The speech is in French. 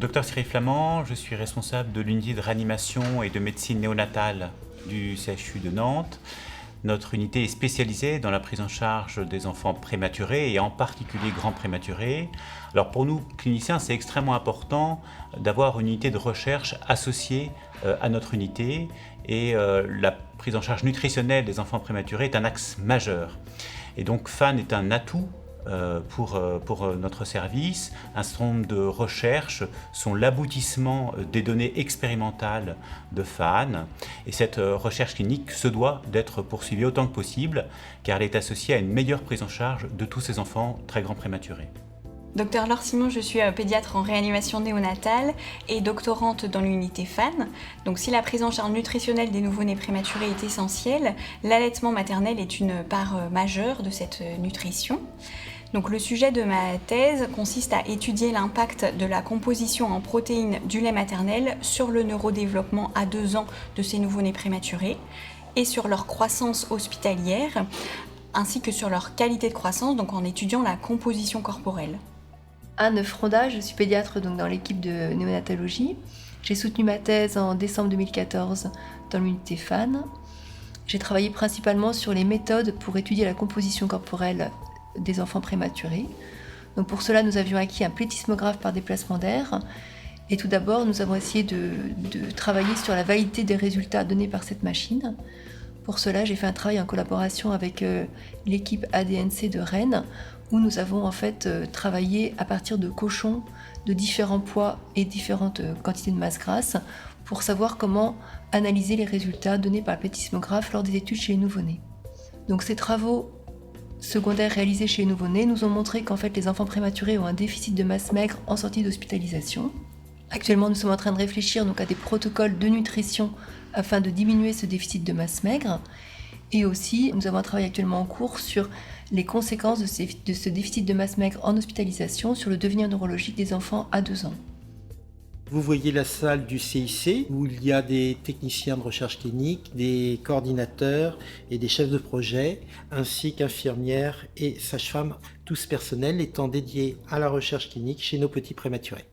Docteur Cyril Flamand, je suis responsable de l'unité de réanimation et de médecine néonatale du CHU de Nantes. Notre unité est spécialisée dans la prise en charge des enfants prématurés et en particulier grands prématurés. Alors pour nous, cliniciens, c'est extrêmement important d'avoir une unité de recherche associée à notre unité et la prise en charge nutritionnelle des enfants prématurés est un axe majeur. Et donc FAN est un atout pour notre service. Un certain nombre de recherches sont l'aboutissement des données expérimentales de FAN. Et cette recherche clinique se doit d'être poursuivie autant que possible, car elle est associée à une meilleure prise en charge de tous ces enfants très grands prématurés. Docteur Laure Simon, je suis pédiatre en réanimation néonatale et doctorante dans l'unité FAN. Donc si la prise en charge nutritionnelle des nouveau-nés prématurés est essentielle, l'allaitement maternel est une part majeure de cette nutrition. Donc le sujet de ma thèse consiste à étudier l'impact de la composition en protéines du lait maternel sur le neurodéveloppement à 2 ans de ces nouveau-nés prématurés et sur leur croissance hospitalière, ainsi que sur leur qualité de croissance, donc en étudiant la composition corporelle. Anne Fronda, je suis pédiatre donc dans l'équipe de néonatologie. J'ai soutenu ma thèse en décembre 2014 dans l'unité FAN. J'ai travaillé principalement sur les méthodes pour étudier la composition corporelle des enfants prématurés. Donc pour cela, nous avions acquis un plétismographe par déplacement d'air. Et tout d'abord, nous avons essayé de travailler sur la validité des résultats donnés par cette machine. Pour cela, j'ai fait un travail en collaboration avec l'équipe ADNC de Rennes, où nous avons en fait travaillé à partir de cochons de différents poids et différentes quantités de masse grasse pour savoir comment analyser les résultats donnés par le plétismographe lors des études chez les nouveau-nés. Donc ces travaux secondaires réalisés chez les nouveau-nés nous ont montré qu'en fait les enfants prématurés ont un déficit de masse maigre en sortie d'hospitalisation. Actuellement, nous sommes en train de réfléchir donc à des protocoles de nutrition afin de diminuer ce déficit de masse maigre. Et aussi, nous avons un travail actuellement en cours sur les conséquences de ce déficit de masse maigre en hospitalisation sur le devenir neurologique des enfants à 2 ans. Vous voyez la salle du CIC où il y a des techniciens de recherche clinique, des coordinateurs et des chefs de projet, ainsi qu'infirmières et sages-femmes, tous personnels étant dédiés à la recherche clinique chez nos petits prématurés.